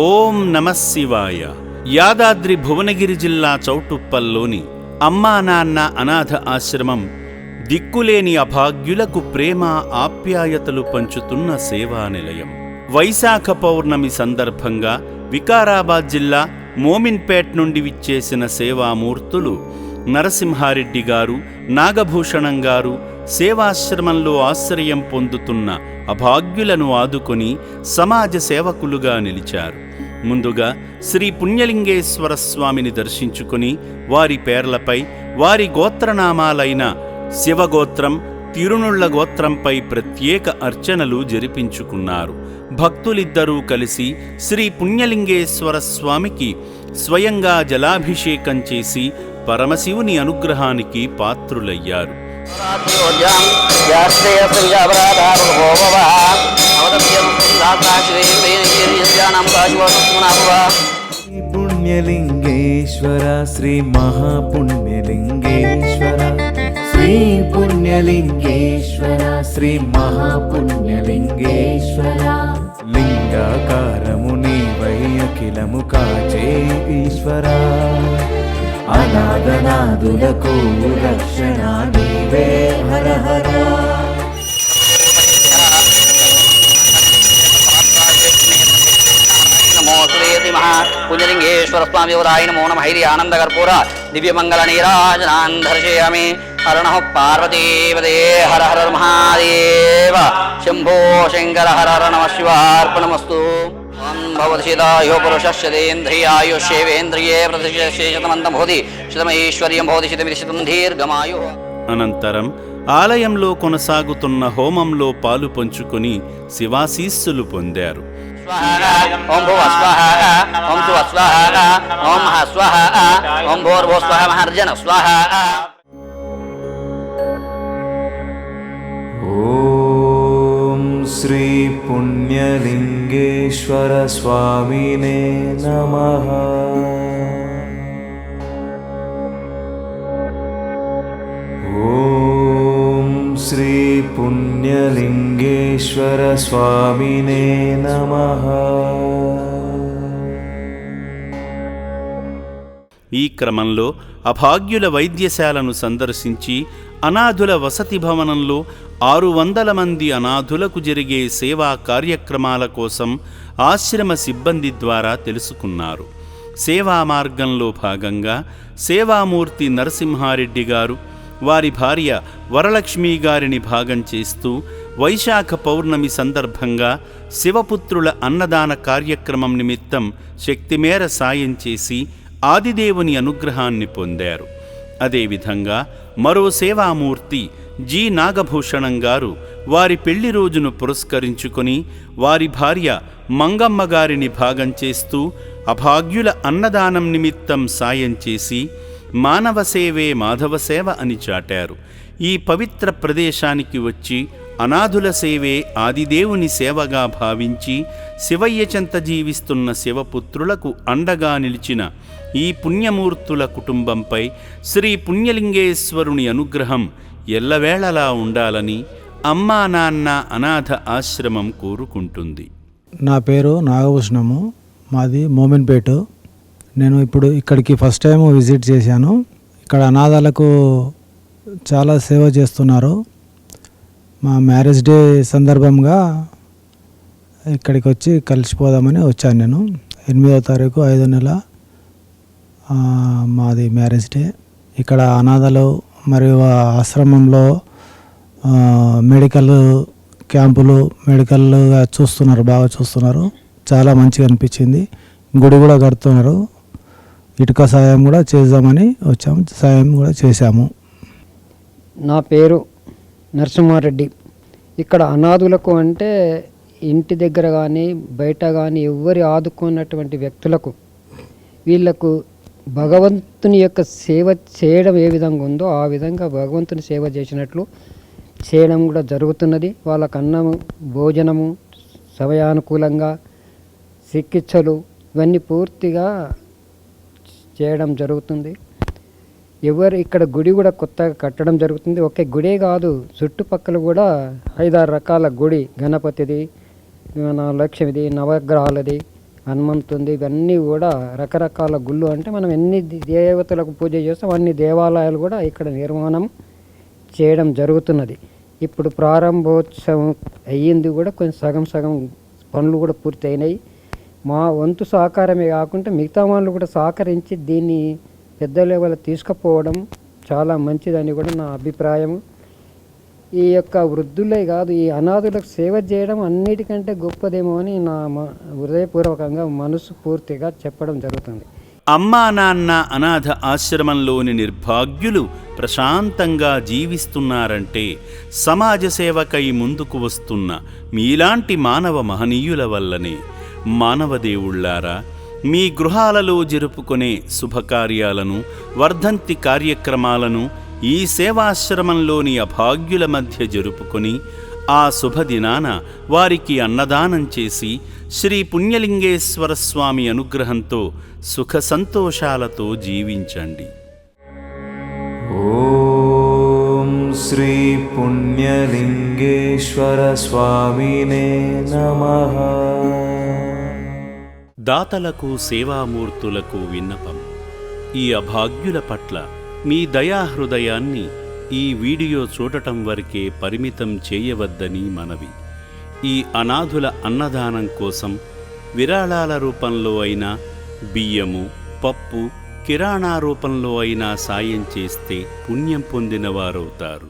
ఓం నమః శివాయ. యాదాద్రి భువనగిరి జిల్లా చౌటుప్పల్లోని అమ్మా నాన్న అనాథ ఆశ్రమం దిక్కులేని అభాగ్యులకు ప్రేమ ఆప్యాయతలు పంచుతున్న సేవా నిలయం. వైశాఖ పౌర్ణమి సందర్భంగా వికారాబాద్ జిల్లా మోమిన్పేట్ నుండి విచ్చేసిన సేవామూర్తులు నరసింహారెడ్డి గారు, నాగభూషణం గారు సేవాశ్రమంలో ఆశ్రయం పొందుతున్న అభాగ్యులను ఆదుకొని సమాజ సేవకులుగా నిలిచారు. ముందుగా శ్రీ పుణ్యలింగేశ్వర స్వామిని దర్శించుకుని వారి పేర్లపై వారి గోత్రనామాలైన శివగోత్రం, తిరునుళ్ల గోత్రంపై ప్రత్యేక అర్చనలు జరిపించుకున్నారు. భక్తులిద్దరూ కలిసి శ్రీ పుణ్యలింగేశ్వర స్వామికి స్వయంగా జలాభిషేకం చేసి పరమశివుని అనుగ్రహానికి పాత్రులయ్యారు. పుణ్యలింగేశ్వర శ్రీ మహాపుణ్యలింగేశ్వర, శ్రీ పుణ్యలింగేశ్వర శ్రీ మహాపుణ్యలింగేశ్వర, లింగాకారము నీవై అఖిలము కాచే ఈశ్వర, అనాథనాదులకు రక్షణ నీవే హర హర. పుణ్యలింగేశ్వర స్వామి దేవరాయ నమో నమః. ఆనందకర్పూర దివ్యమంగళ నీరాజనాన్ దర్శయామి. హర నమః పార్వతీపదే హర హర మహాదేవ శంభో శంకర హర హర నమః శివార్పణమస్తు. భవతి శిదాయో పురుషేంద్రియాయుషేవేంద్రియే ప్రతిశతమంతం భవతి శతమైశ్వర్యం భవతి శతమితి శతం దీర్ఘమాయు. అనంతరం ఆలయంలో కొనసాగుతున్న హోమంలో పాలు పంచుకొని శివాశీస్సులు పొందారు. ఓం భువ స్వాహ, ఓం శువ స్వాహ, ఓం మహ స్వాహ, ఓం భోర్భో స్వాహ, మహర్జన స్వాహ. ఓం శ్రీ పుణ్యలింగేశ్వర స్వామినే నమః. ఓం శ్రీ పుణ్యలింగేశ్వర స్వామినే నమః. ఈ క్రమంలో అభాగ్యుల వైద్యశాలను సందర్శించి అనాథుల వసతి భవనంలో 600 మంది అనాథులకు జరిగే సేవా కార్యక్రమాల కోసం ఆశ్రమ సిబ్బంది ద్వారా తెలుసుకున్నారు. సేవా మార్గంలో భాగంగా సేవామూర్తి నరసింహారెడ్డి గారు వారి భార్య వరలక్ష్మి గారిని భాగం చేస్తూ వైశాఖ పౌర్ణమి సందర్భంగా శివపుత్రుల అన్నదాన కార్యక్రమం నిమిత్తం శక్తిమేర సాయం చేసి ఆదిదేవుని అనుగ్రహాన్ని పొందారు. అదేవిధంగా మరో సేవామూర్తి జి నాగభూషణం గారు వారి పెళ్లి రోజును పురస్కరించుకొని వారి భార్య మంగమ్మ గారిని భాగం చేస్తూ అభాగ్యుల అన్నదానం నిమిత్తం సాయం చేసి మానవ సేవే మాధవ సేవ అని చాటారు. ఈ పవిత్ర ప్రదేశానికి వచ్చి అనాథుల సేవే ఆదిదేవుని సేవగా భావించి శివయ్య చెంత జీవిస్తున్న శివపుత్రులకు అండగా నిలిచిన ఈ పుణ్యమూర్తుల కుటుంబంపై శ్రీ పుణ్యలింగేశ్వరుని అనుగ్రహం ఎల్లవేళలా ఉండాలని అమ్మా నాన్న అనాథ ఆశ్రమం కోరుకుంటుంది. నా పేరు నాగభూషణము, మాది మోమిన్పేట. నేను ఇప్పుడు ఇక్కడికి ఫస్ట్ టైం విజిట్ చేశాను. ఇక్కడ అనాథాలకు చాలా సేవ చేస్తున్నారు. మా మ్యారేజ్ డే సందర్భంగా ఇక్కడికి వచ్చి కలిసిపోదామని వచ్చాను. నేను 8వ తారీఖు 5వ నెల మాది మ్యారేజ్ డే. ఇక్కడ అనాథలు మరియు ఆశ్రమంలో మెడికల్ క్యాంపులు మెడికల్గా చూస్తున్నారు, బాగా చూస్తున్నారు. చాలా మంచిగా అనిపించింది. గుడి కూడా కడుతున్నారు. ఇటుక సాయం కూడా చేద్దామని వచ్చాము, సాయం కూడా చేశాము. నా పేరు నరసింహారెడ్డి. ఇక్కడ అనాథులకు అంటే ఇంటి దగ్గర కానీ బయట కానీ ఎవ్వరి ఆదుకున్నటువంటి వ్యక్తులకు వీళ్లకు భగవంతుని యొక్క సేవ చేయడం ఏ విధంగా ఉందో ఆ విధంగా భగవంతుని సేవ చేసినట్లు చేయడం కూడా జరుగుతున్నది. వాళ్ళకు అన్నము, భోజనము, సమయానుకూలంగా చికిత్సలు ఇవన్నీ పూర్తిగా చేయడం జరుగుతుంది. ఎవరు ఇక్కడ గుడి కూడా కొత్తగా కట్టడం జరుగుతుంది. ఒకే గుడే కాదు, చుట్టుపక్కల కూడా 5-6 రకాల గుడి, గణపతిది, మన లక్ష్మిది, నవగ్రహాలది, హనుమంతుంది, ఇవన్నీ కూడా రకరకాల గుళ్ళు. అంటే మనం ఎన్ని దేవతలకు పూజ చేస్తాం అన్ని దేవాలయాలు కూడా ఇక్కడ నిర్మాణం చేయడం జరుగుతున్నది. ఇప్పుడు ప్రారంభోత్సవం అయ్యింది కూడా, కొంచెం సగం సగం పనులు కూడా పూర్తి అయినాయి. మా వంతు సహకారమే కాకుండా మిగతా వాళ్ళు కూడా సహకరించి దీన్ని పెద్ద లెవెల్ తీసుకుపోవడం చాలా మంచిదని కూడా నా అభిప్రాయం. ఈ యొక్క వృద్ధులే కాదు, ఈ అనాథులకు సేవ చేయడం అన్నిటికంటే గొప్పదేమో అని నా హృదయపూర్వకంగా మనసు పూర్తిగా చెప్పడం జరుగుతుంది. అమ్మా నాన్న అనాథ ఆశ్రమంలోని నిర్భాగ్యులు ప్రశాంతంగా జీవిస్తున్నారంటే సమాజ సేవకై ముందుకు వస్తున్న మీలాంటి మానవ మహనీయుల వల్లనే. మానవ దేవుళ్ళారా, మీ గృహాలలో జరుపుకునే శుభకార్యాలను, వర్ధంతి కార్యక్రమాలను ఈ సేవాశ్రమంలోని అభాగ్యుల మధ్య జరుపుకొని ఆ శుభదినాన వారికి అన్నదానం చేసి శ్రీ పుణ్యలింగేశ్వర స్వామి అనుగ్రహంతో సుఖ సంతోషాలతో జీవించండి. ఓం శ్రీ పుణ్యలింగేశ్వర స్వామినే నమః. దాతలకు, సేవామూర్తులకు విన్నపం. ఈ అభాగ్యుల పట్ల మీ దయాహృదయాన్ని ఈ వీడియో చూడటం వరకే పరిమితం చేయవద్దని మనవి. ఈ అనాథుల అన్నదానం కోసం విరాళాల రూపంలో అయినా, బియ్యము, పప్పు, కిరాణా రూపంలో అయినా సాయం చేస్తే పుణ్యం పొందినవారవుతారు.